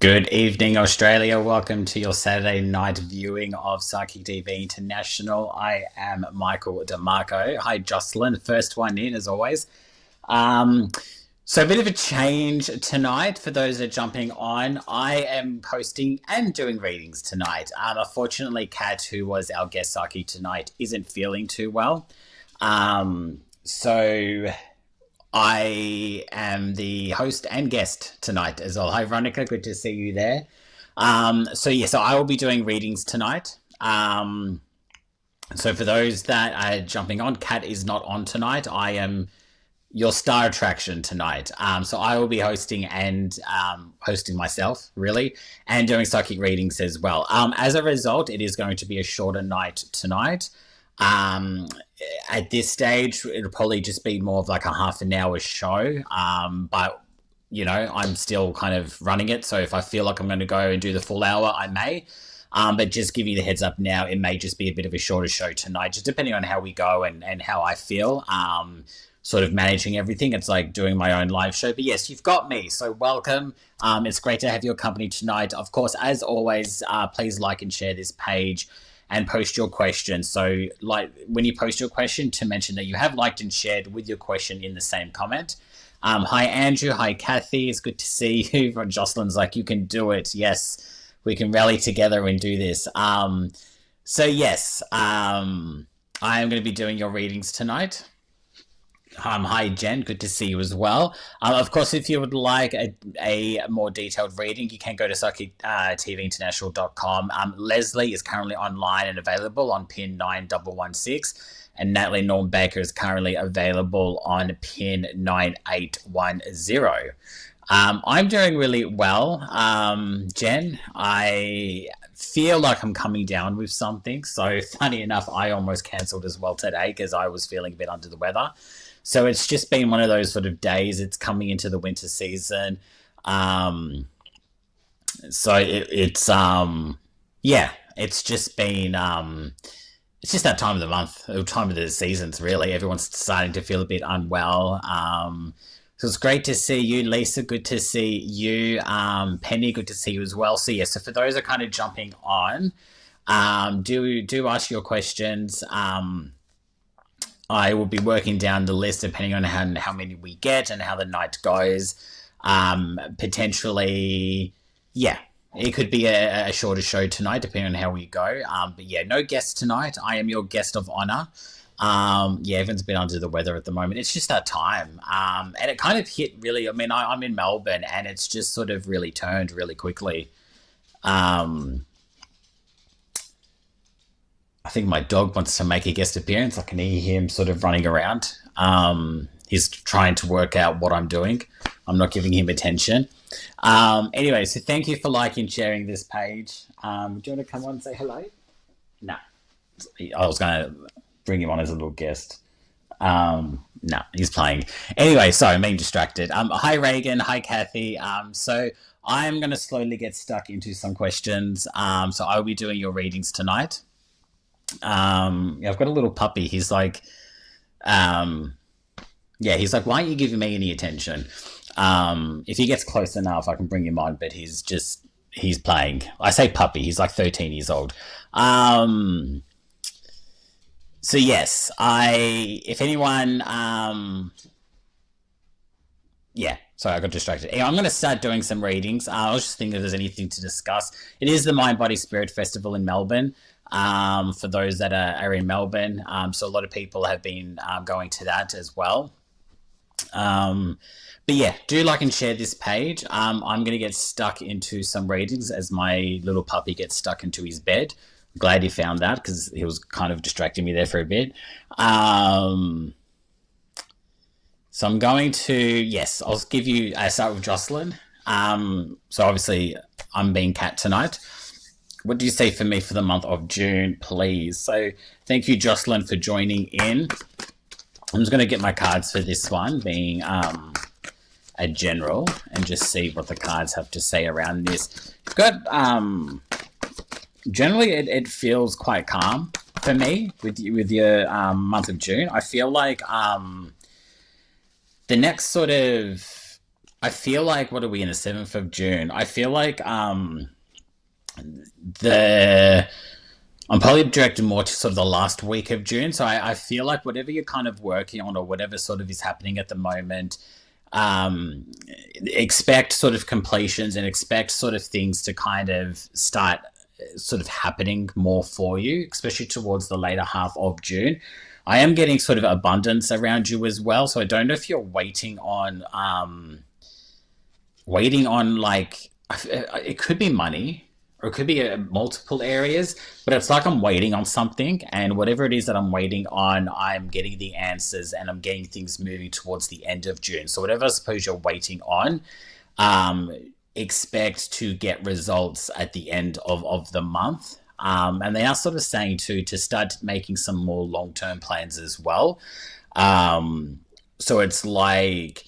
Good evening, Australia. Welcome to your Saturday night viewing of Psychic TV International. I am Michael Dimarco. Hi, Jocelyn. First one in, as always. So a bit of a change tonight for those that are jumping on. I am hosting and doing readings tonight. Unfortunately, Kat, who was our guest psychic tonight, isn't feeling too well. So I am the host and guest tonight as well. Hi, Veronica. Good to see you there. So I will be doing readings tonight. So for those that are jumping on, Kat is not on tonight. I am your star attraction tonight. So I will be hosting and hosting myself, really, and doing psychic readings as well. As a result, it is going to be a shorter night tonight. At this stage, it'll probably just be more of like a half an hour show. But, you know, I'm still kind of running it. So if I feel like I'm going to go and do the full hour, I may. But just giving you the heads up now, it may just be a bit of a shorter show tonight, just depending on how we go and how I feel. Sort of managing everything. It's like doing my own live show. But yes, you've got me. So welcome. It's great to have your company tonight. Of course, as always, please like and share this page and post your question. So like when you post your question, to mention that you have liked and shared with your question in the same comment. Hi, Andrew. Hi, Kathy. It's good to see you. Jocelyn's like, you can do it. Yes, we can rally together and do this. So yes, I am going to be doing your readings tonight. Hi, Jen. Good to see you as well. Of course, if you would like a more detailed reading, you can go to psychictvinternational.com. Leslie is currently online and available on pin 9116, and Natalie Norm Baker is currently available on pin 9810. I'm doing really well, Jen. I feel like I'm coming down with something. So funny enough, I almost cancelled as well today because I was feeling a bit under the weather. So it's just been one of those sort of days. It's coming into the winter season. So it's just been, it's just that time of the month, or time of the seasons, really. Everyone's starting to feel a bit unwell. So it's great to see you, Lisa. Good to see you. Penny, good to see you as well. So yeah, so for those that are kind of jumping on, do ask your questions. I will be working down the list depending on how many we get and how the night goes. Potentially, yeah, it could be a shorter show tonight depending on how we go. But yeah, no guests tonight. I am your guest of honor. Everyone's been under the weather at the moment. It's just that time. And it kind of hit really, I mean, I'm in Melbourne and it's just sort of really turned really quickly. I think my dog wants to make a guest appearance. I can hear him sort of running around. He's trying to work out what I'm doing. I'm not giving him attention. Anyway, so thank you for liking and sharing this page. Do you want to come on and say hello? No. I was going to bring him on as a little guest. No, he's playing. Anyway, sorry, I'm being distracted. Hi, Reagan. Hi, Kathy. So I'm going to slowly get stuck into some questions. So I'll be doing your readings tonight. I've got a little puppy. He's like, he's like, why aren't you giving me any attention? If he gets close enough, I can bring him on, but he's playing. I say puppy, he's like 13 years old. So yes, if anyone, sorry, I got distracted. Anyway, I'm going to start doing some readings. I was just thinking if there's anything to discuss. It is the Mind, Body, Spirit Festival in Melbourne. For those that are in Melbourne. So a lot of people have been going to that as well. But yeah, do like and share this page. I'm going to get stuck into some readings as my little puppy gets stuck into his bed. I'm glad he found that because he was kind of distracting me there for a bit. So I'm going to, I'll give you, I start with Jocelyn. So obviously I'm being Kat tonight. What do you say for me for the month of June, please? So thank you, Jocelyn, for joining in. I'm just going to get my cards for this one, being a general, and just see what the cards have to say around this. You've got, generally, it feels quite calm for me with your month of June. I feel like the next sort of I feel like, what are we in the 7th of June? I feel like the I'm probably directed more to sort of the last week of June. So I feel like whatever you're kind of working on or whatever sort of is happening at the moment, um, expect sort of completions and expect sort of things to kind of start sort of happening more for you, especially towards the later half of June. I am getting sort of abundance around you as well. So I don't know if you're waiting on like it could be money or it could be multiple areas, but it's like I'm waiting on something, and whatever it is that I'm waiting on, I'm getting the answers and I'm getting things moving towards the end of June. So whatever I suppose you're waiting on, um, expect to get results at the end of the month. And they are sort of saying to start making some more long term plans as well. So it's like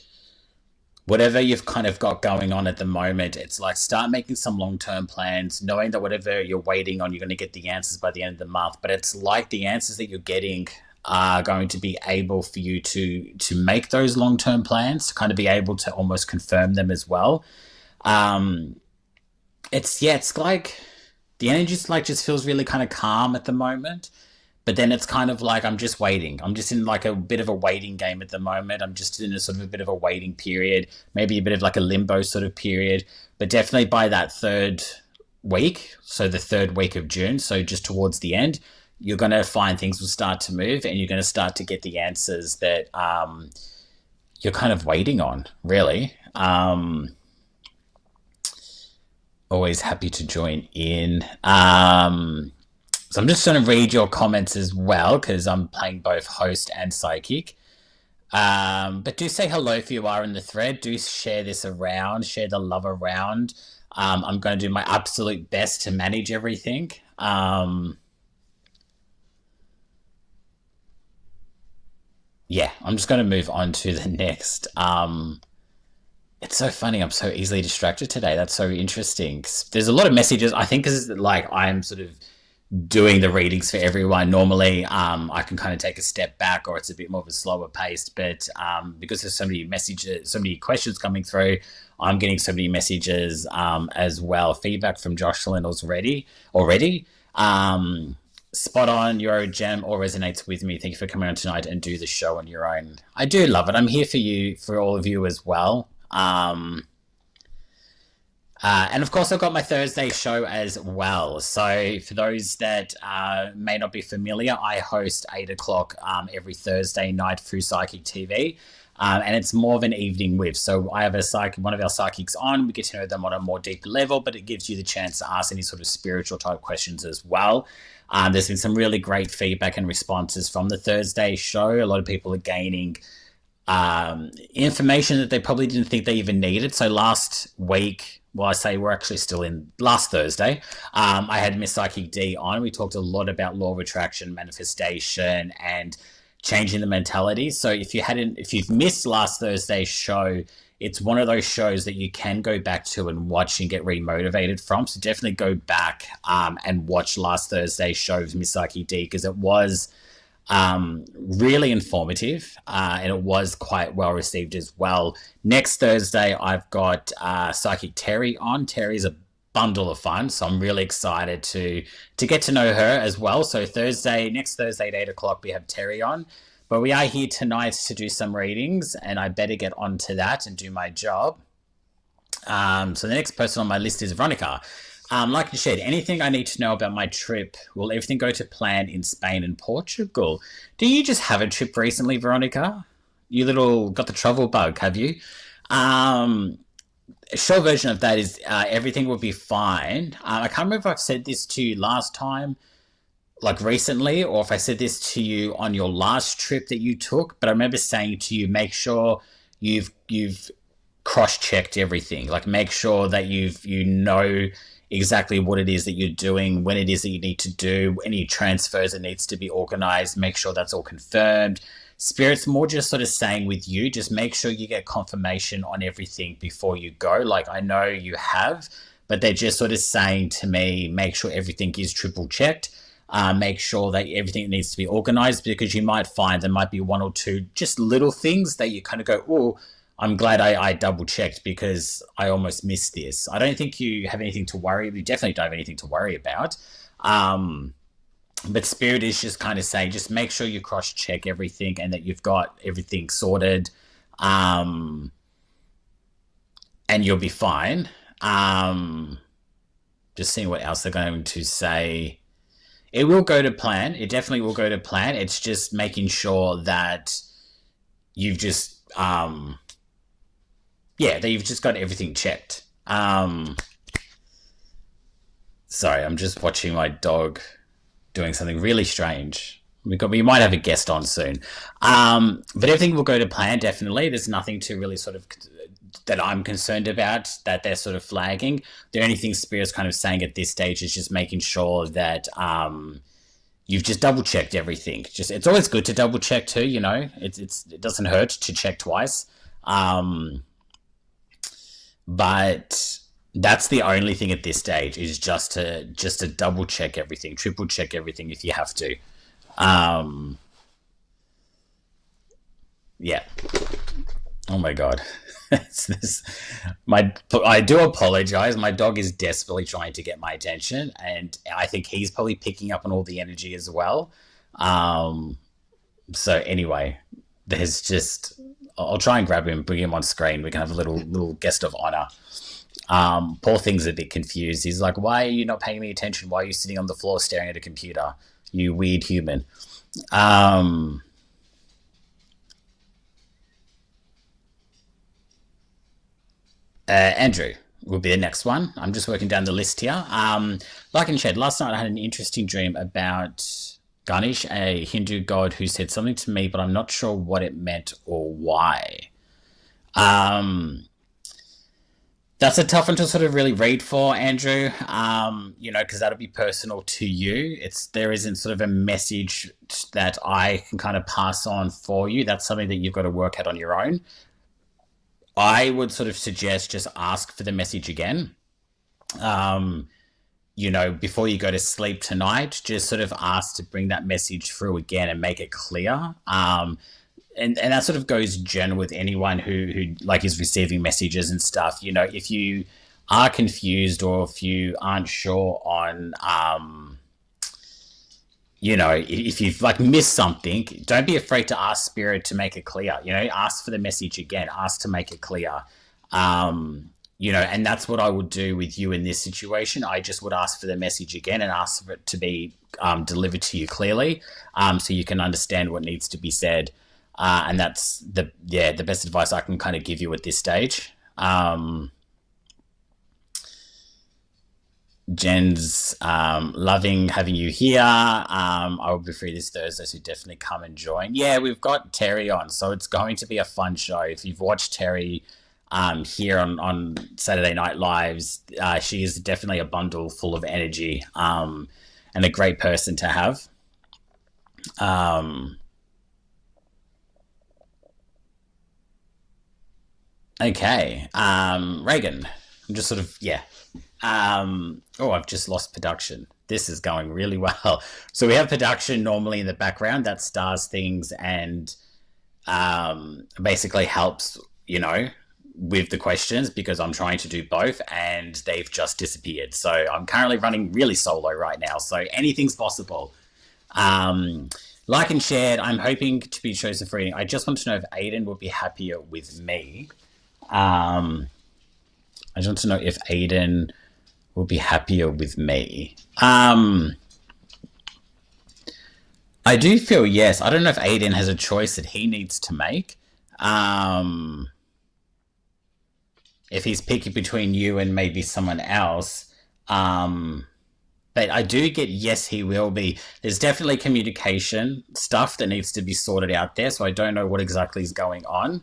whatever you've kind of got going on at the moment, it's like start making some long term plans, knowing that whatever you're waiting on, you're going to get the answers by the end of the month. But it's like the answers that you're getting are going to be able for you to make those long term plans, to kind of be able to almost confirm them as well. Um, it's like the energy's like just feels really kind of calm at the moment. But then it's kind of like I'm just waiting. I'm just in like a bit of a waiting game at the moment. I'm just in a sort of a bit of a waiting period, maybe a bit of like a limbo sort of period. But definitely by that third week, so the third week of June, so just towards the end, you're going to find things will start to move and you're going to start to get the answers that you're kind of waiting on, really. Always happy to join in. So I'm just going to read your comments as well because I'm playing both host and psychic. But do say hello if you are in the thread. Do share this around, share the love around. I'm going to do my absolute best to manage everything. Yeah, I'm just going to move on to the next. It's so funny. I'm so easily distracted today. That's so interesting. There's a lot of messages. I think because like I'm sort of doing the readings for everyone. Normally, I can kind of take a step back, or it's a bit more of a slower pace. But because there's so many messages, so many questions coming through, I'm getting so many messages as well. Feedback from Jocelyn already. Spot on. You're a gem. All resonates with me. Thank you for coming on tonight and do the show on your own. I do love it. I'm here for you, for all of you as well. And of course, I've got my Thursday show as well. So for those that may not be familiar, I host 8 o'clock every Thursday night through Psychic TV. And it's more of an evening with. So I have one of our psychics on. We get to know them on a more deep level, but it gives you the chance to ask any sort of spiritual type questions as well. There's been some really great feedback and responses from the Thursday show. A lot of people are gaining information that they probably didn't think they even needed. So last week, well, I say we're actually still in last Thursday, I had Miss Psychic D on. We talked a lot about law of attraction, manifestation, and changing the mentality. So if you've missed last Thursday's show, it's one of those shows that you can go back to and watch and get remotivated from. So definitely go back and watch last Thursday's show with Miss Psychic D, because it was really informative and it was quite well received as well. Next Thursday, I've got Psychic Terry on. Terry's a bundle of fun, so I'm really excited to get to know her as well. So next Thursday at 8 o'clock, we have Terry on. But we are here tonight to do some readings, and I better get on to that and do my job. So the next person on my list is Veronica. Like I said, anything I need to know about my trip? Will everything go to plan in Spain and Portugal? Do you just have a trip recently, Veronica? You got the travel bug, have you? A short version of that is everything will be fine. I can't remember if I've said this to you last time, like recently, or if I said this to you on your last trip that you took, but I remember saying to you, make sure you've cross-checked everything. Like make sure that you know exactly what it is that you're doing, when it is that you need to do, any transfers that needs to be organized, make sure that's all confirmed. Spirit's more just sort of saying with you, just make sure you get confirmation on everything before you go. Like I know you have, but they're just sort of saying to me, make sure everything is triple checked. Make sure that everything needs to be organized, because you might find there might be one or two just little things that you kind of go, oh, I'm glad I double checked because I almost missed this. I don't think you have anything to worry. You definitely don't have anything to worry about. But Spirit is just kind of saying, just make sure you cross check everything and that you've got everything sorted, and you'll be fine. Just seeing what else they're going to say. It will go to plan. It definitely will go to plan. It's just making sure that you've just, that you've just got everything checked. Sorry, I'm just watching my dog doing something really strange. We might have a guest on soon. But everything will go to plan, definitely. There's nothing to really sort of that I'm concerned about that they're sort of flagging. The only thing Spirit's kind of saying at this stage is just making sure that you've just double checked everything. It's always good to double check too, you know. It doesn't hurt to check twice. But that's the only thing at this stage is just to double check everything, triple check everything if you have to. Yeah. Oh my God. I do apologize. My dog is desperately trying to get my attention, and I think he's probably picking up on all the energy as well. So anyway, I'll try and grab him, bring him on screen. We can have a little guest of honor. Poor thing's a bit confused. He's like, why are you not paying me attention? Why are you sitting on the floor staring at a computer? You weird human. Andrew will be the next one. I'm just working down the list here. Like and Shed, last night I had an interesting dream about Ganesh, a Hindu god who said something to me, but I'm not sure what it meant or why. That's a tough one to sort of really read for, Andrew, because that'll be personal to you. There isn't sort of a message that I can kind of pass on for you. That's something that you've got to work out on your own. I would sort of suggest just ask for the message again. Before you go to sleep tonight, just sort of ask to bring that message through again and make it clear. And that sort of goes general with anyone who like is receiving messages and stuff. If you are confused or if you aren't sure on, if you've like missed something, don't be afraid to ask Spirit to make it clear. Ask for the message again. Ask to make it clear. And that's what I would do with you in this situation. I just would ask for the message again and ask for it to be delivered to you clearly, so you can understand what needs to be said. And that's the best advice I can kind of give you at this stage. Jen's loving having you here. I will be free this Thursday, so definitely come and join. Yeah, we've got Terry on, so it's going to be a fun show. If you've watched Terry here on Saturday Night Lives, she is definitely a bundle full of energy, and a great person to have. Okay, Reagan, I'm just sort of, I've just lost production. This is going really well. So we have production normally in the background that stars things and basically helps, with the questions, because I'm trying to do both and they've just disappeared. So I'm currently running really solo right now. So anything's possible. Like and shared, I'm hoping to be chosen for reading. I just want to know if Aiden would be happier with me. I just want to know if Aiden will be happier with me. I do feel yes. I don't know if Aiden has a choice that he needs to make. If he's picking between you and maybe someone else. But I do get yes, he will be. There's definitely communication stuff that needs to be sorted out there, so I don't know what exactly is going on.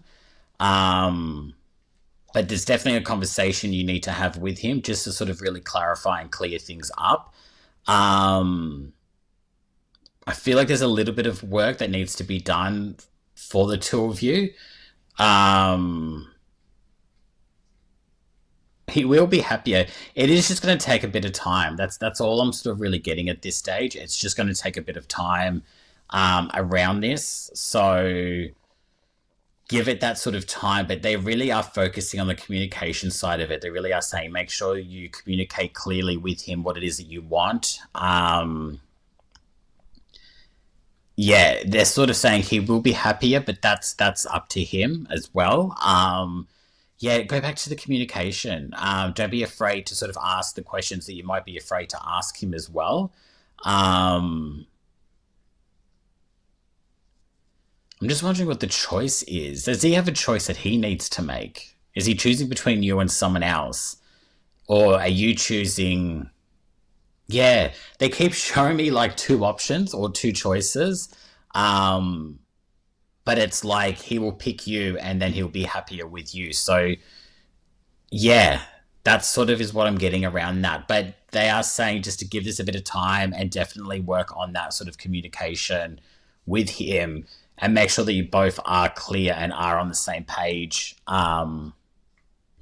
But there's definitely a conversation you need to have with him just to sort of really clarify and clear things up. I feel like there's a little bit of work that needs to be done for the two of you. He will be happier. It is just going to take a bit of time. That's all I'm sort of really getting at this stage. It's just going to take a bit of time around this. So give it that sort of time, but they really are focusing on the communication side of it. They really are saying, make sure you communicate clearly with him what it is that you want. Yeah, they're sort of saying he will be happier, but that's up to him as well. Yeah, go back to the communication. Don't be afraid to sort of ask the questions that you might be afraid to ask him as well. Um, I'm just wondering what the choice is. Does he have a choice that he needs to make? Is he choosing between you and someone else? Or are you choosing? Yeah, they keep showing me like two options or two choices. Um, but it's like he will pick you and then he'll be happier with you. So, yeah, that sort of is what I'm getting around that. But they are saying just to give this a bit of time and definitely work on that sort of communication with him and make sure that you both are clear and are on the same page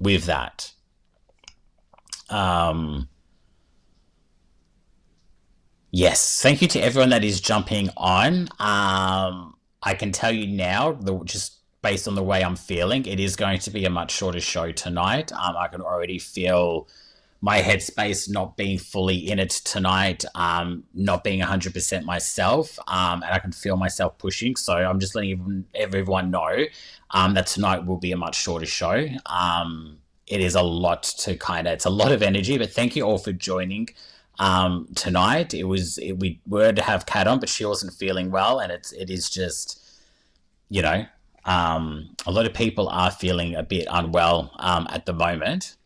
with that. Um, yes, thank you to everyone that is jumping on. I can tell you now, just based on the way I'm feeling, it is going to be a much shorter show tonight. I can already feel my headspace not being fully in it tonight, not being 100% myself, and I can feel myself pushing. So I'm just letting everyone know that tonight will be a much shorter show. It is a lot to it's a lot of energy, but thank you all for joining tonight. We were to have Kat on, but she wasn't feeling well, and it is just, you know, a lot of people are feeling a bit unwell at the moment.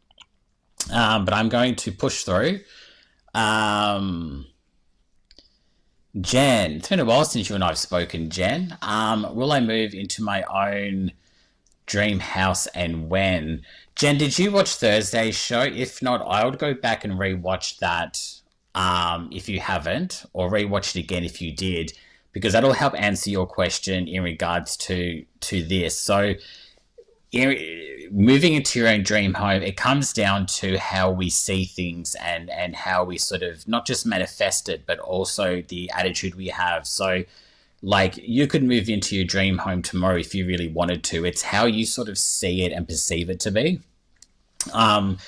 But I'm going to push through. Um, Jen, it's been a while since you and I have spoken, Jen. Will I move into my own dream house and when? Jen, did you watch Thursday's show? If not, I would go back and rewatch that if you haven't, or rewatch it again if you did, because that'll help answer your question in regards to this. So, moving into your own dream home, it comes down to how we see things and how we sort of not just manifest it, but also the attitude we have. So, like, you could move into your dream home tomorrow if you really wanted to. It's how you sort of see it and perceive it to be. Um,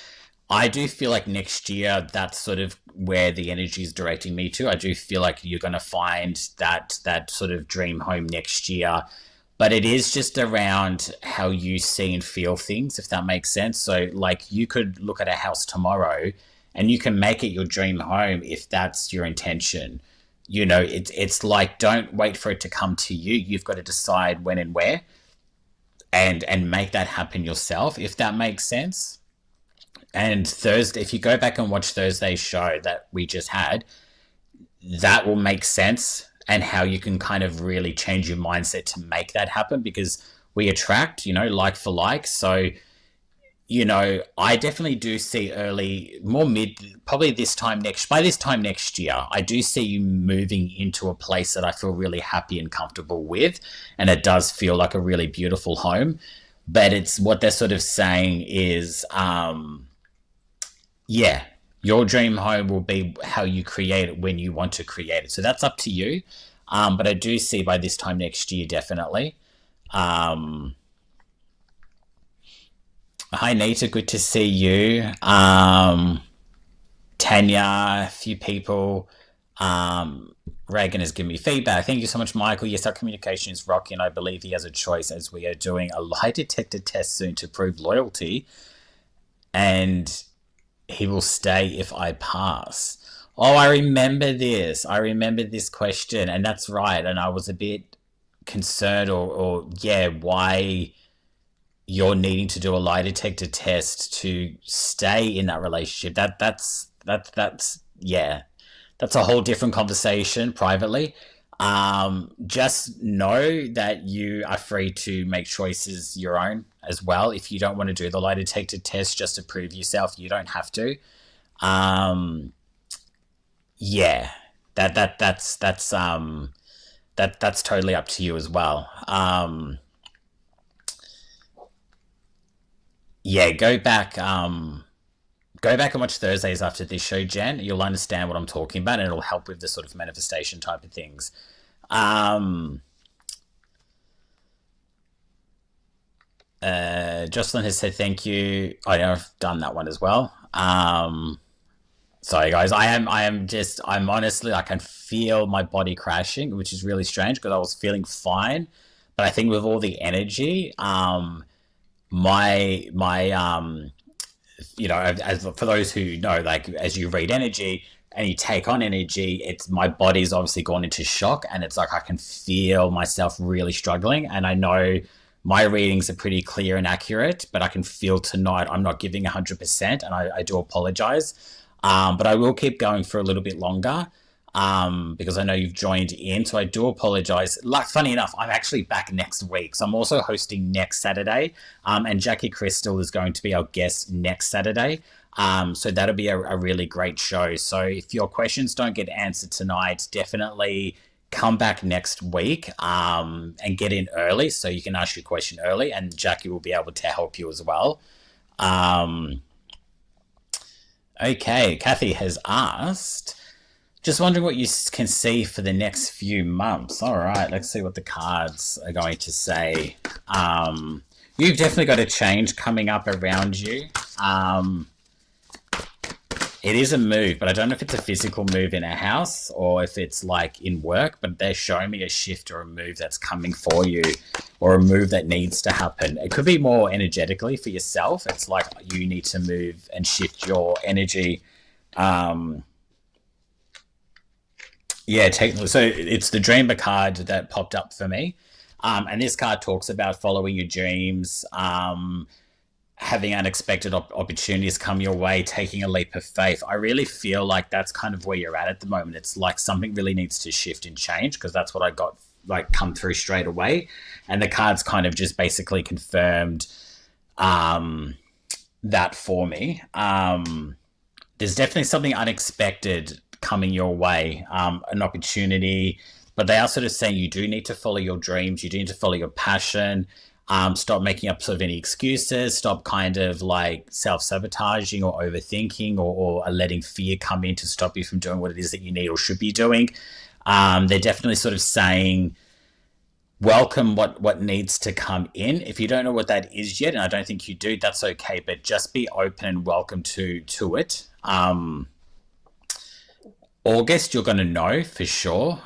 I do feel like next year that's sort of where the energy is directing me to. I do feel like you're going to find that sort of dream home next year, but it is just around how you see and feel things, if that makes sense. So, like, you could look at a house tomorrow and you can make it your dream home if that's your intention. It's like, don't wait for it to come to you. You've got to decide when and where, and make that happen yourself, if that makes sense. And Thursday, if you go back and watch Thursday's show that we just had, that will make sense, and how you can kind of really change your mindset to make that happen, because we attract, like for like. So, I definitely do see early, more mid, probably by this time next year, I do see you moving into a place that I feel really happy and comfortable with. And it does feel like a really beautiful home. But it's what they're sort of saying is, yeah, your dream home will be how you create it when you want to create it. So that's up to you. But I do see by this time next year, definitely. Um, Hi, Nita. Good to see you. Tanya, a few people. Reagan has given me feedback. Thank you so much, Michael. Yes, our communication is rocky, and I believe he has a choice, as we are doing a lie detector test soon to prove loyalty, and he will stay if I pass. Oh, I remember this. I remember this question, and that's right. And I was a bit concerned, or yeah, why you're needing to do a lie detector test to stay in that relationship. That's yeah, that's a whole different conversation privately. Just know that you are free to make choices your own as well. If you don't want to do the lie detector test just to prove yourself, you don't have to. Um, yeah, that's totally up to you as well. Yeah, go back and watch Thursdays after this show, Jen. You'll understand what I'm talking about, and it'll help with the sort of manifestation type of things. Um, Jocelyn has said thank you. I know I've done that one as well. Sorry guys, I'm honestly, I can feel my body crashing, which is really strange because I was feeling fine, but I think with all the energy, my as for those who know, like as you read energy and you take on energy, it's my body's obviously gone into shock, and it's like I can feel myself really struggling, and I know my readings are pretty clear and accurate, but I can feel tonight I'm not giving 100%, and I do apologize. But I will keep going for a little bit longer, because I know you've joined in, so I do apologize. Like, funny enough, I'm actually back next week, so I'm also hosting next Saturday, and Jackie Crystal is going to be our guest next Saturday. So that'll be a really great show. So if your questions don't get answered tonight, definitely come back next week, and get in early so you can ask your question early, and Jackie will be able to help you as well. Okay, Kathy has asked, just wondering what you can see for the next few months. All right, let's see what the cards are going to say. You've definitely got a change coming up around you. It is a move, but I don't know if it's a physical move in a house or if it's like in work, but they're showing me a shift or a move that's coming for you, or a move that needs to happen. It could be more energetically for yourself. It's like you need to move and shift your energy. Yeah, technically. So it's the Dreamer card that popped up for me. And this card talks about following your dreams, having unexpected opportunities come your way, taking a leap of faith. I really feel like that's kind of where you're at the moment. It's like something really needs to shift and change, because that's what I got like come through straight away. And the cards kind of just basically confirmed that for me. There's definitely something unexpected coming your way, an opportunity, but they are sort of saying you do need to follow your dreams, you do need to follow your passion. Stop making up sort of any excuses, stop kind of like self-sabotaging or overthinking, or letting fear come in to stop you from doing what it is that you need or should be doing. They're definitely sort of saying welcome what needs to come in. If you don't know what that is yet, and I don't think you do, that's okay, but just be open and welcome to it. August, you're going to know for sure.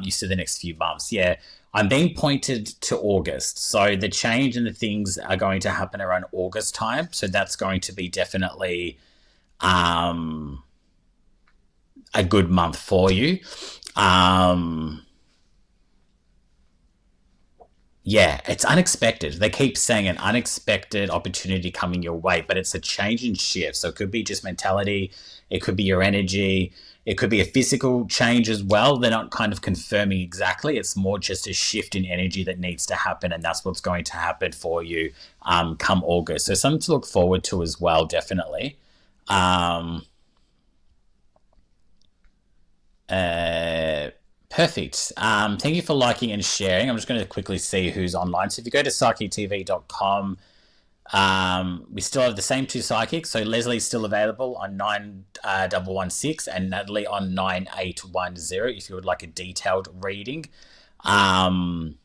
You said the next few months. Yeah, I'm being pointed to August. So the change and the things are going to happen around August time. So that's going to be definitely a good month for you. Yeah, it's unexpected. They keep saying an unexpected opportunity coming your way, but it's a change and shift. So it could be just mentality. It could be your energy. It could be a physical change as well. They're not kind of confirming exactly. It's more just a shift in energy that needs to happen, and that's what's going to happen for you come August. So something to look forward to as well, definitely. Perfect. Thank you for liking and sharing. I'm just going to quickly see who's online. So if you go to psychictv.com, we still have the same two psychics. So Leslie's still available on 9116 and Natalie on 9810 if you would like a detailed reading. Thank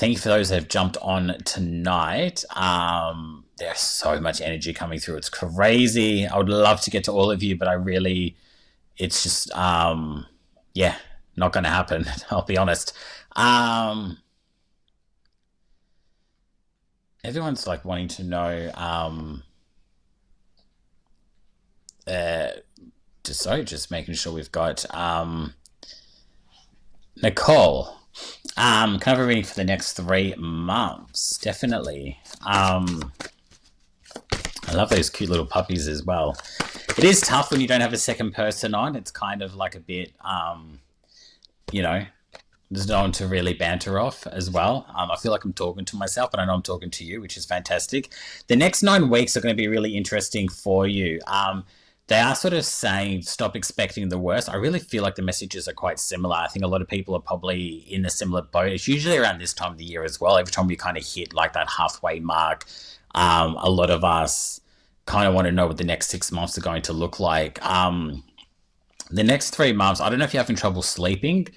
you for those that have jumped on tonight. There's so much energy coming through. It's crazy. I would love to get to all of you, but it's just, yeah, not going to happen. I'll be honest. Everyone's like wanting to know, just making sure we've got, Nicole. Kind of a reading for the next 3 months. Definitely. I love those cute little puppies as well. It is tough when you don't have a second person on. It's kind of like a bit, there's no one to really banter off as well. I feel like I'm talking to myself, but I know I'm talking to you, which is fantastic. The next 9 weeks are going to be really interesting for you. They are sort of saying stop expecting the worst. I really feel like the messages are quite similar. I think a lot of people are probably in a similar boat. It's usually around this time of the year as well. Every time we kind of hit like that halfway mark, a lot of us kind of want to know what the next 6 months are going to look like. The next 3 months, I don't know if you're having trouble sleeping,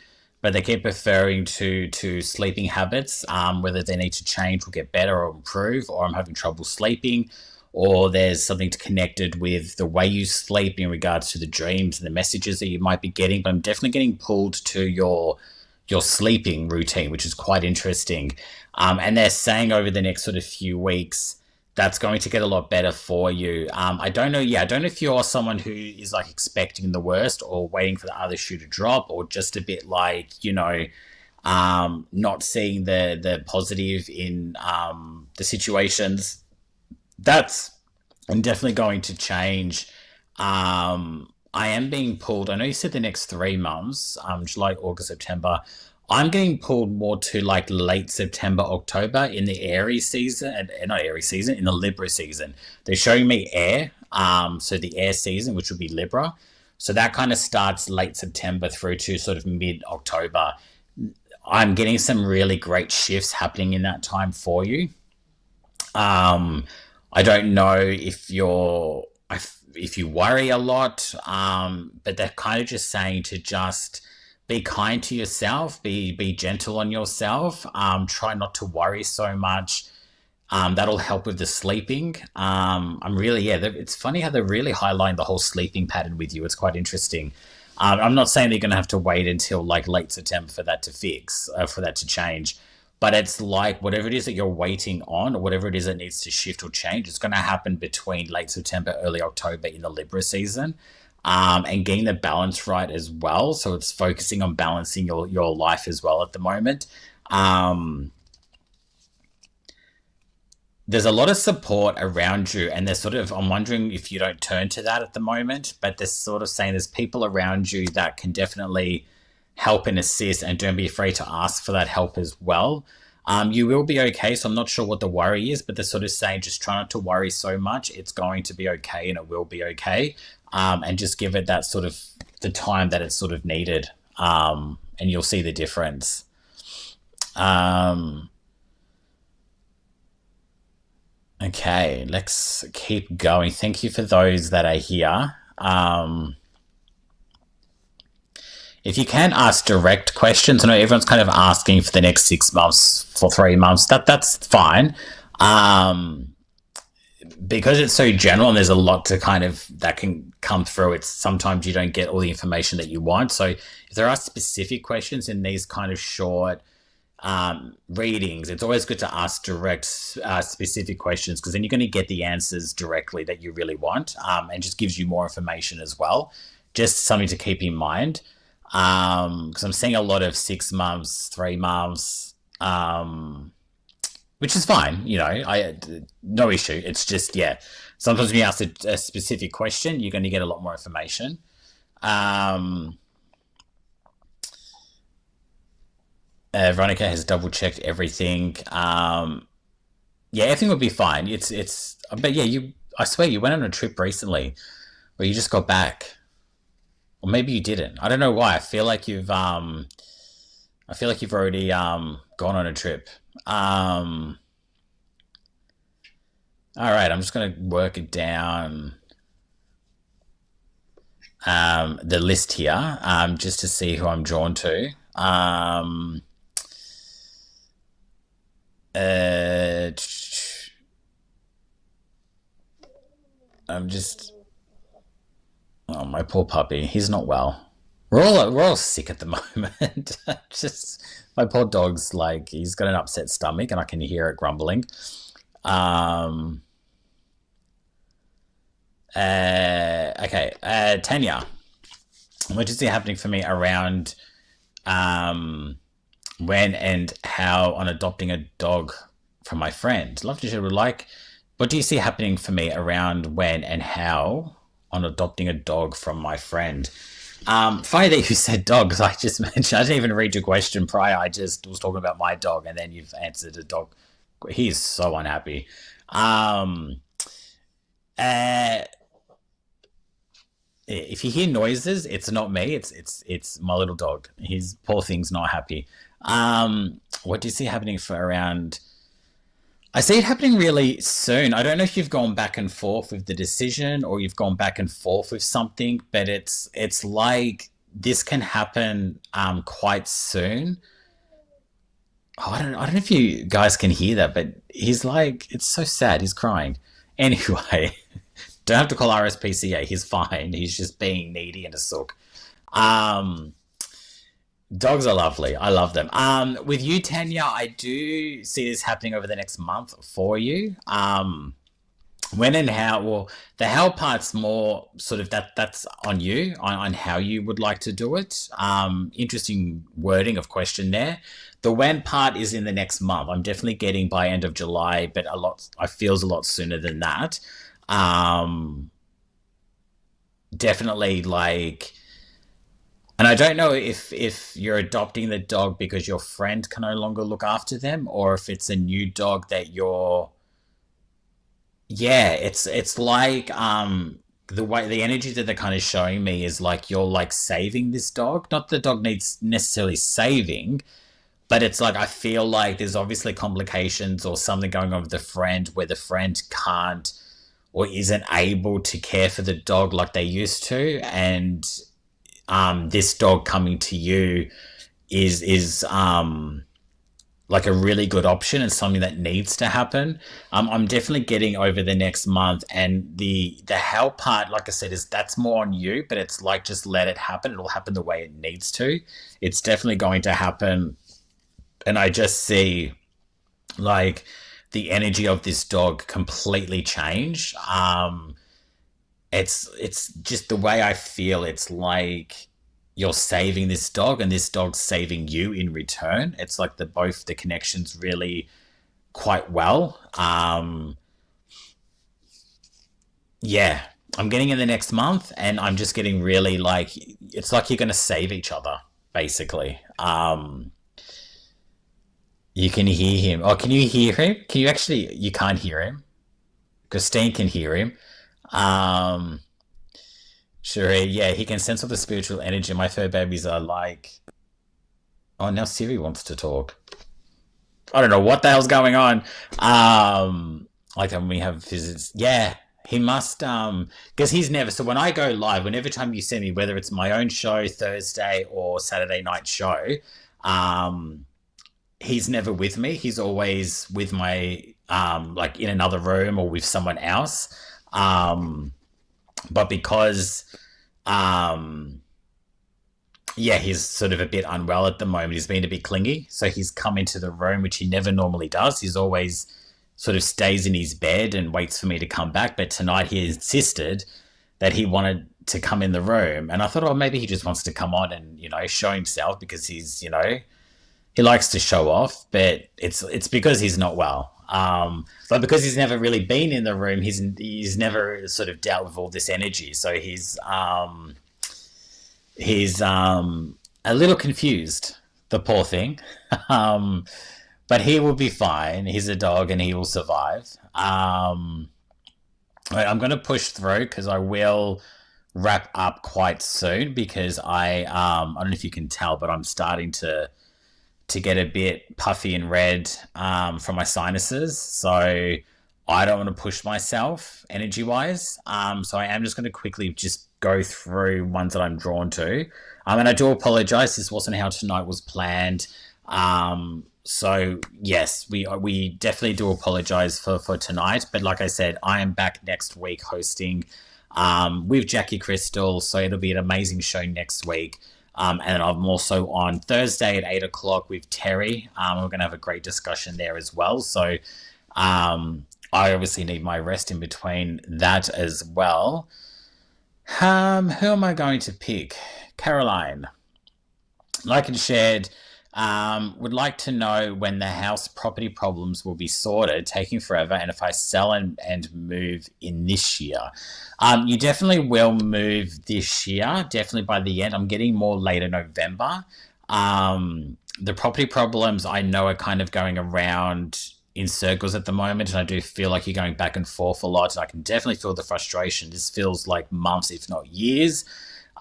but they keep referring to sleeping habits, whether they need to change or get better or improve, or I'm having trouble sleeping, or there's something connected with the way you sleep in regards to the dreams and the messages that you might be getting. But I'm definitely getting pulled to your sleeping routine, which is quite interesting. And they're saying over the next sort of few weeks that's going to get a lot better for you. I don't know. Yeah, I don't know if you're someone who is like expecting the worst or waiting for the other shoe to drop, or just a bit like, not seeing the positive in the situations. That's definitely going to change. I am being pulled. I know you said the next 3 months, July, August, September. I'm getting pulled more to like late September, October in the Aries season, and not Aries season, in the Libra season. They're showing me air, so the air season, which would be Libra. So that kind of starts late September through to sort of mid October. I'm getting some really great shifts happening in that time for you. I don't know if you worry a lot, but they're kind of just saying to just be kind to yourself, be gentle on yourself, try not to worry so much. That'll help with the sleeping. I'm really, yeah, it's funny how they're really highlighting the whole sleeping pattern with you. It's quite interesting. I'm not saying that you're going to have to wait until like late September for that to for that to change. But it's like whatever it is that you're waiting on, or whatever it is that needs to shift or change, it's going to happen between late September, early October in the Libra season, and getting the balance right as well. So it's focusing on balancing your life as well at the moment. There's a lot of support around you, and I'm wondering if you don't turn to that at the moment, but they're sort of saying there's people around you that can definitely help and assist, and don't be afraid to ask for that help as well. You will be okay. So I'm not sure what the worry is, but they're sort of saying just try not to worry so much. It's going to be okay, and it will be okay. And just give it that sort of the time that it's sort of needed, and you'll see the difference. Okay, let's keep going. Thank you for those that are here. If you can ask direct questions, I know everyone's kind of asking for the next 6 months, for 3 months. That's fine, because it's so general and there's a lot to kind of that can come through. It's sometimes you don't get all the information that you want. So if there are specific questions in these kind of short readings, it's always good to ask direct, specific questions, because then you're going to get the answers directly that you really want, and just gives you more information as well. Just something to keep in mind. Because I'm seeing a lot of 6 months, 3 months, which is fine, no issue. It's just, yeah, sometimes when you ask a specific question, you're going to get a lot more information. Veronica has double checked everything. Yeah, everything will be fine. But yeah, I swear you went on a trip recently, or you just got back. Or maybe you didn't. I don't know why. I feel like you've already gone on a trip. All right, I'm just gonna work it down. The list here, just to see who I'm drawn to. I'm just. Oh, my poor puppy. He's not well. We're all sick at the moment. Just my poor dog's like he's got an upset stomach, and I can hear it grumbling. Um. Okay. Tanya, what is happening for me around when and how on adopting a dog from my friend? Love to share. What do you see happening for me around when and how on adopting a dog from my friend? Funny that you said dog, because I just mentioned, I didn't even read your question prior. I just was talking about my dog, and then you've answered a dog. He's so unhappy. Uh, if you hear noises, it's not me. It's my little dog. His poor thing's not happy. What do you see happening for around? I see it happening really soon. I don't know if you've gone back and forth with the decision, or you've gone back and forth with something, but it's like this can happen quite soon. Oh, I don't know if you guys can hear that, but he's like, it's so sad. He's crying. Anyway, don't have to call RSPCA. He's fine. He's just being needy and a sook. Um, Dogs are lovely. I love them. With you, Tanya, I do see this happening over the next month for you. When and how, well, the how part's more sort of that's on you, on how you would like to do it. Interesting wording of question there. The when part is in the next month. I'm definitely getting by end of July, but a lot, I feels a lot sooner than that. Um, Definitely like, and I don't know if you're adopting the dog because your friend can no longer look after them, or if it's a new dog that you're, yeah, it's like the way the energy that they're kind of showing me is like you're like saving this dog. Not the dog needs necessarily saving, but it's like I feel like there's obviously complications or something going on with the friend where the friend can't or isn't able to care for the dog like they used to, and this dog coming to you is like a really good option and something that needs to happen. I'm definitely getting over the next month, and the how part, like I said, is that's more on you. But it's like just let it happen. It'll happen the way it needs to. It's definitely going to happen, and I just see like the energy of this dog completely change. It's just the way I feel. It's like you're saving this dog and this dog's saving you in return. It's like the both the connections really quite well. Yeah, I'm getting in the next month, and I'm just getting really like it's like you're going to save each other basically. You can hear him. Oh, can you hear him? Can you actually? You can't hear him. Christine can hear him. Um, sure, yeah, he can sense all the spiritual energy. My fur babies are like, oh, now Siri wants to talk. I don't know what the hell's going on. Like when we have visits, yeah, he must because he's never. So when I go live, whenever time you send me, whether it's my own show Thursday or Saturday night show, um, he's never with me. He's always with my like in another room or with someone else. Um, but because um yeah, he's sort of a bit unwell at the moment. He's been a bit clingy, so he's come into the room, which he never normally does. He's always sort of stays in his bed and waits for me to come back. But tonight he insisted that he wanted to come in the room, and I thought, oh, maybe he just wants to come on and show himself because he's he likes to show off. But it's because he's not well. But because he's never really been in the room, he's never sort of dealt with all this energy. So he's a little confused, the poor thing. um, but he will be fine. He's a dog and he will survive. Right, I'm going to push through because I will wrap up quite soon because I don't know if you can tell, but I'm starting to get a bit puffy and red from my sinuses. So I don't want to push myself energy wise. So I am just going to quickly just go through ones that I'm drawn to. And I do apologize. This wasn't how tonight was planned. So yes, we definitely do apologize for tonight. But like I said, I am back next week hosting with Jackie Crystal. So it'll be an amazing show next week. And I'm also on Thursday at 8 o'clock with Terry. We're going to have a great discussion there as well. So I obviously need my rest in between that as well. Who am I going to pick? Caroline. Like and shared, would like to know when the house property problems will be sorted, taking forever, and if I sell and move in this year. You definitely will move this year, definitely by the end. I'm getting more later November. The property problems I know are kind of going around in circles at the moment, and I do feel like you're going back and forth a lot, and I can definitely feel the frustration. This feels like months, if not years.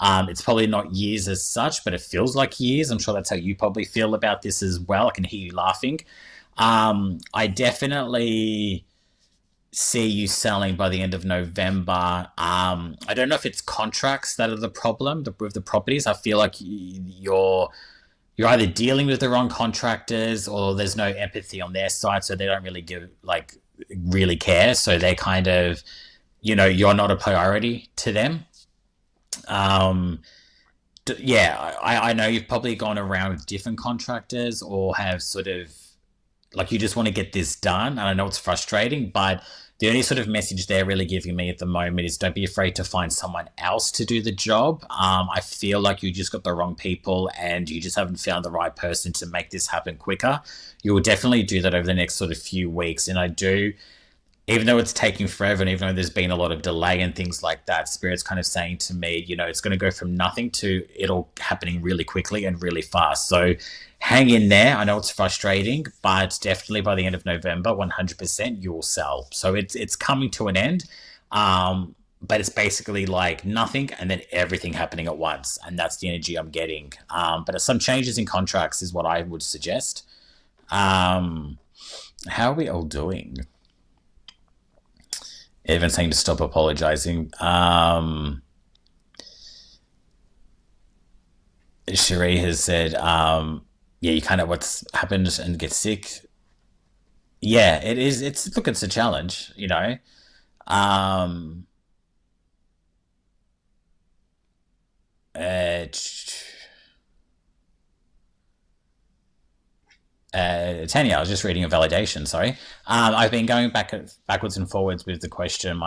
It's probably not years as such, but it feels like years. I'm sure that's how you probably feel about this as well. I can hear you laughing. I definitely see you selling by the end of November. I don't know if it's contracts that are the problem with the properties. I feel like you're either dealing with the wrong contractors or there's no empathy on their side, so they don't really give like really care. So they kind of, you're not a priority to them. Um, yeah, I know you've probably gone around with different contractors or have sort of like you just want to get this done. And I know it's frustrating, but the only sort of message they're really giving me at the moment is don't be afraid to find someone else to do the job. I feel like you just got the wrong people and you just haven't found the right person to make this happen quicker. You will definitely do that over the next sort of few weeks. And I do, even though it's taking forever and even though there's been a lot of delay and things like that, Spirit's kind of saying to me, it's going to go from nothing to it all happening really quickly and really fast. So hang in there. I know it's frustrating, but definitely by the end of November, 100% you will sell. So it's coming to an end. But it's basically like nothing and then everything happening at once. And that's the energy I'm getting. But some changes in contracts is what I would suggest. How are we all doing? Even saying to stop apologizing. Cherie has said, yeah, you kind of what's happened and get sick. Yeah, it is. Look, it's a challenge. Um, uh, Tanya, I was just reading a validation. Sorry, I've been going backwards and forwards with the question.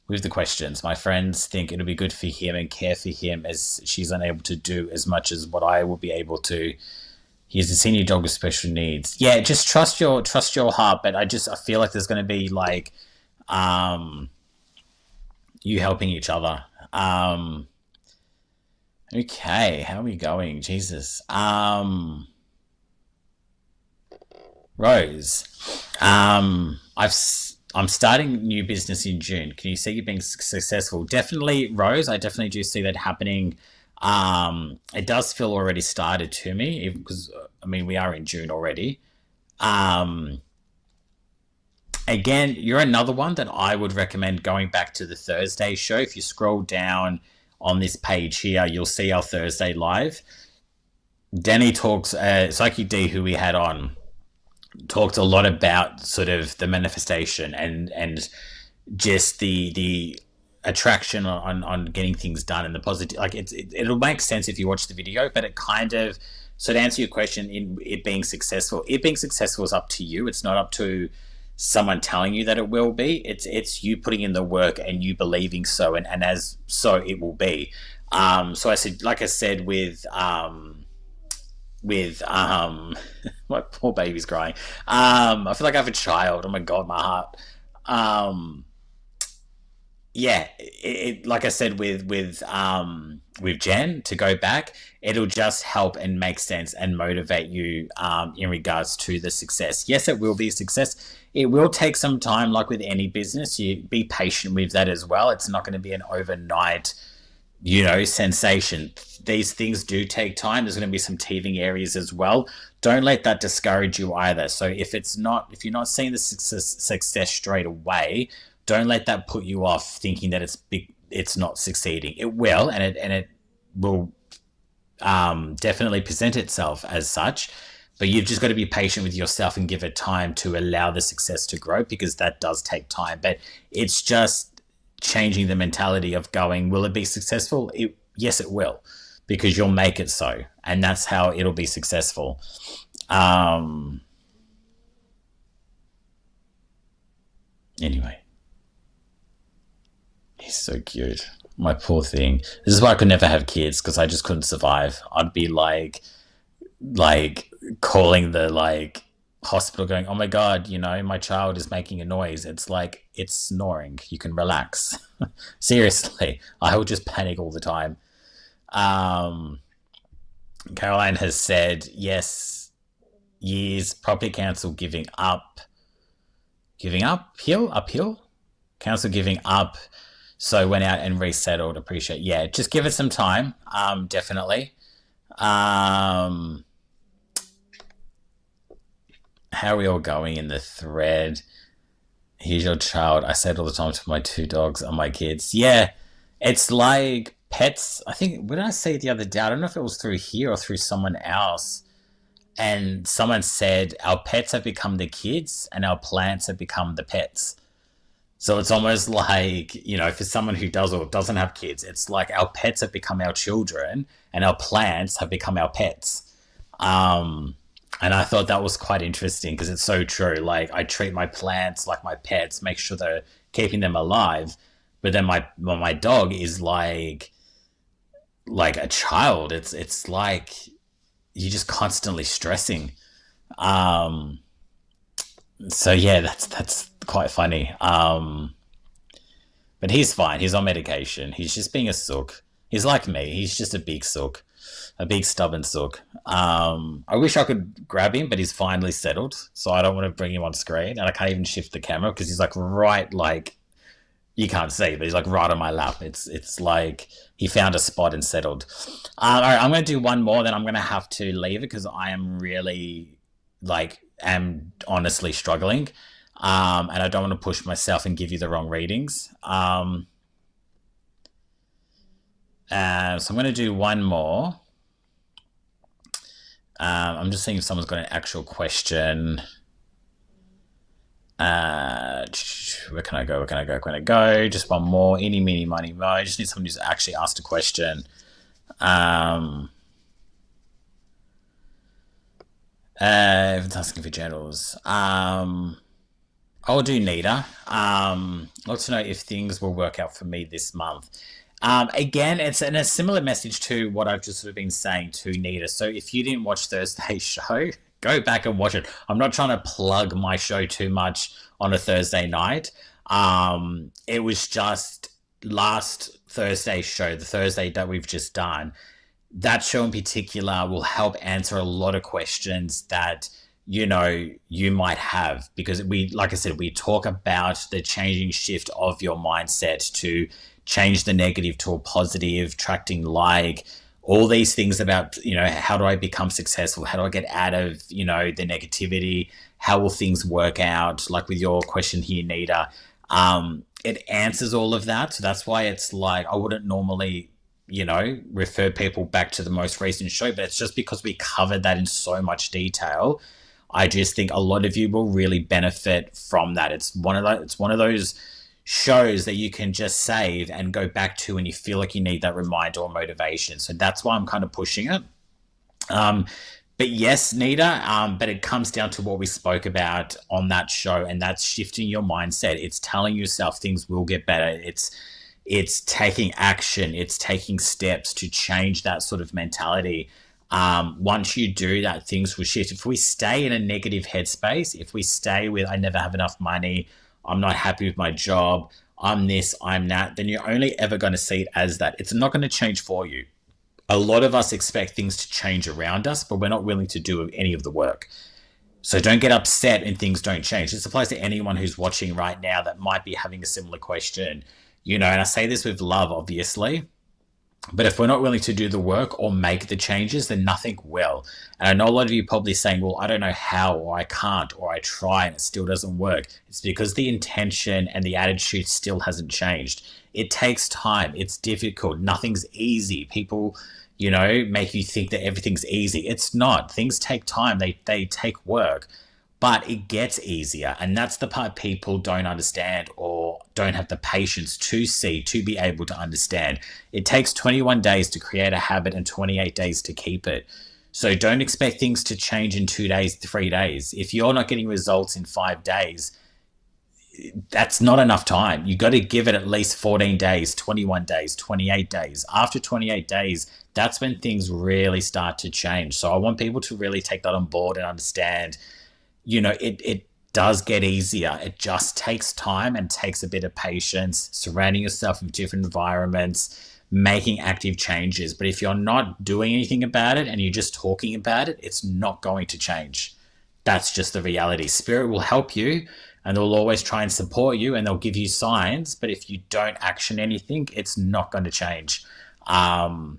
With the questions, my friends think it'll be good for him and care for him as she's unable to do as much as what I will be able to. He's a senior dog with special needs. Yeah, just trust your heart. But I feel like there's going to be like um, you helping each other. Okay, how are we going? Jesus. Rose, I'm starting new business in June. Can you see you being successful? Definitely, Rose. I definitely do see that happening. It does feel already started to me because I mean we are in June already. Um, Again, you're another one that I would recommend going back to the Thursday show. If you scroll down on this page here, you'll see our Thursday live. Danny talks, Psychic D, who we had on, talked a lot about sort of the manifestation and just the attraction on getting things done and the positive. Like it'll make sense if you watch the video, but it kind of, so to answer your question, in it being successful is up to you. It's not up to someone telling you that it will be. It's you putting in the work and you believing so, and as so it will be. So I said, like I said, with my poor baby's crying. I feel like I have a child. Oh my god, my heart. Um, yeah, like I said with Jen, to go back, it'll just help and make sense and motivate you in regards to the success. Yes, it will be a success. It will take some time, like with any business. You be patient with that as well. It's not going to be an overnight sensation. These things do take time. There's going to be some teething areas as well. Don't let that discourage you either. So if you're not seeing the success straight away, don't let that put you off thinking that it's not succeeding. It will, and it will definitely present itself as such. But you've just got to be patient with yourself and give it time to allow the success to grow, because that does take time. But it's just changing the mentality of going, will it be successful? Yes, it will, because you'll make it so. And that's how it'll be successful. Um, anyway, he's so cute. My poor thing. This is why I could never have kids, because I just couldn't survive. I'd be like calling the hospital going, oh my god, my child is making a noise. It's like, it's snoring, you can relax. Seriously, I would just panic all the time. um Caroline has said yes, years property council giving up hill uphill, council giving up, so went out and resettled. Appreciate, yeah, just give it some time. Definitely. um how are we all going in the thread? Here's your child. I say it all the time to my two dogs and my kids. Yeah, it's like pets. I think, what did I say the other day? I don't know if it was through here or through someone else. And someone said, our pets have become the kids and our plants have become the pets. So it's almost like, for someone who does or doesn't have kids, it's like our pets have become our children and our plants have become our pets. Um, and I thought that was quite interesting because it's so true. Like, I treat my plants like my pets, make sure they're keeping them alive. But then my dog is like a child. It's like you're just constantly stressing. Um, so yeah, that's quite funny. But he's fine. He's on medication. He's just being a sook. He's like me. He's just a big sook, a big stubborn sook. I wish I could grab him, but he's finally settled. So I don't want to bring him on screen, and I can't even shift the camera because he's like right, like you can't see, but he's like right on my lap. It's like he found a spot and settled. All right, I'm going to do one more, then I'm going to have to leave it because I am really am honestly struggling. And I don't want to push myself and give you the wrong readings. So I'm going to do one more. I'm just seeing if someone's got an actual question. Where can I go? Where can I go? Where can I go? Just one more. Eeny, meeny, miny, mo. I just need someone who's actually asked a question. If it's asking for journals. I'll do Nita. Want to know if things will work out for me this month. Again, it's in a similar message to what I've just sort of been saying to Nita. So if you didn't watch Thursday's show, go back and watch it. I'm not trying to plug my show too much on a Thursday night. It was just last Thursday's show, the Thursday that we've just done. That show in particular will help answer a lot of questions that you might have, because like I said, we talk about the changing shift of your mindset to change the negative to a positive, attracting all these things about, how do I become successful? How do I get out of, the negativity? How will things work out? Like with your question here, Nita, it answers all of that. So that's why it's like, I wouldn't normally, refer people back to the most recent show, but it's just because we covered that in so much detail. I just think a lot of you will really benefit from that. It's one of those shows that you can just save and go back to when you feel like you need that reminder or motivation. So that's why I'm kind of pushing it. But yes, Nita, but it comes down to what we spoke about on that show, and that's shifting your mindset. It's telling yourself things will get better. It's taking action. It's taking steps to change that sort of mentality. Once you do that, things will shift. If we stay in a negative headspace, if we stay with, I never have enough money, I'm not happy with my job, I'm this, I'm that, then you're only ever going to see it as that. It's not going to change for you. A lot of us expect things to change around us, but we're not willing to do any of the work. So don't get upset and things don't change. This applies to anyone who's watching right now that might be having a similar question. And I say this with love, obviously. But if we're not willing to do the work or make the changes, then nothing will. And I know a lot of you probably saying, well, I don't know how, or I can't, or I try and it still doesn't work. It's because the intention and the attitude still hasn't changed. It takes time. It's difficult. Nothing's easy. People, make you think that everything's easy. It's not. Things take time. They take work. But it gets easier. And that's the part people don't understand or don't have the patience to see, to be able to understand. It takes 21 days to create a habit and 28 days to keep it. So don't expect things to change in 2 days, 3 days. If you're not getting results in 5 days, that's not enough time. You got to give it at least 14 days, 21 days, 28 days. After 28 days, that's when things really start to change. So I want people to really take that on board and understand, it does get easier. It just takes time and takes a bit of patience, surrounding yourself with different environments, making active changes. But if you're not doing anything about it and you're just talking about it, it's not going to change. That's just the reality. Spirit will help you and they'll always try and support you and they'll give you signs. But if you don't action anything, it's not going to change. So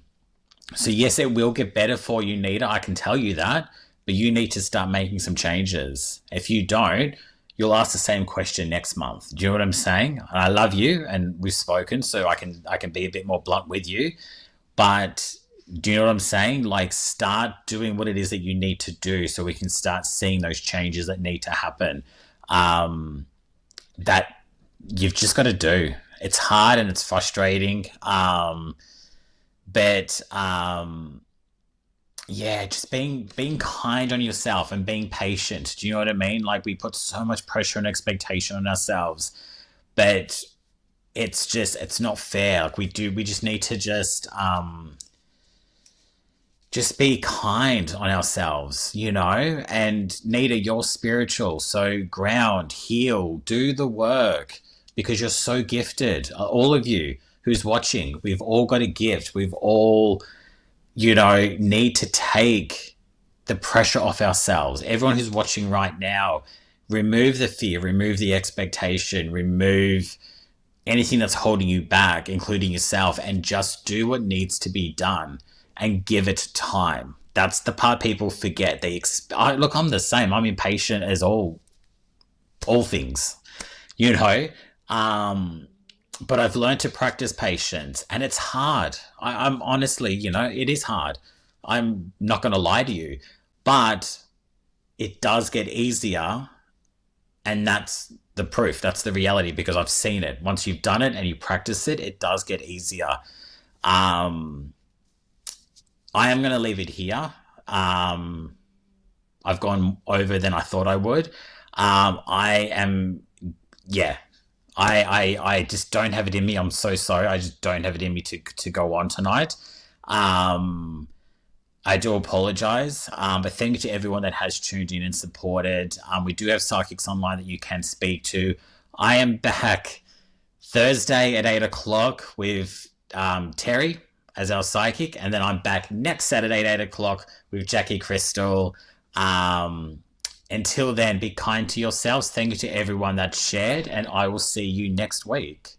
yes, it will get better for you, Nita. I can tell you that. But you need to start making some changes. If you don't, you'll ask the same question next month. Do you know what I'm saying? And I love you, and we've spoken, so I can be a bit more blunt with you. But do you know what I'm saying? Like, start doing what it is that you need to do, so we can start seeing those changes that need to happen. That you've just got to do. It's hard and it's frustrating. But yeah, just being kind on yourself and being patient. Do you know what I mean? Like, we put so much pressure and expectation on ourselves, but it's not fair. Like, we just need to just be kind on ourselves, you know. And Nita, you're spiritual, so ground, heal, do the work, because you're so gifted. All of you who's watching, we've all got a gift. We've all, you know, need to take the pressure off ourselves. Everyone who's watching right now, remove the fear, remove the expectation, remove anything that's holding you back, including yourself, and just do what needs to be done and give it time. That's the part people forget. Look, I'm the same. I'm impatient as all things, you know. But I've learned to practice patience, and it's hard. I'm honestly, you know, it is hard. I'm not going to lie to you, but it does get easier, and that's the proof. That's the reality, because I've seen it. Once you've done it and you practice it, it does get easier. I am going to leave it here. I've gone over than I thought I would. Yeah. I just don't have it in me. I'm so sorry. I just don't have it in me to go on tonight. I do apologize. But thank you to everyone that has tuned in and supported. We do have psychics online that you can speak to. I am back Thursday at 8 o'clock with Terry as our psychic, and then I'm back next Saturday at 8 o'clock with Jackie Crystal. Until then, be kind to yourselves. Thank you to everyone that shared, and I will see you next week.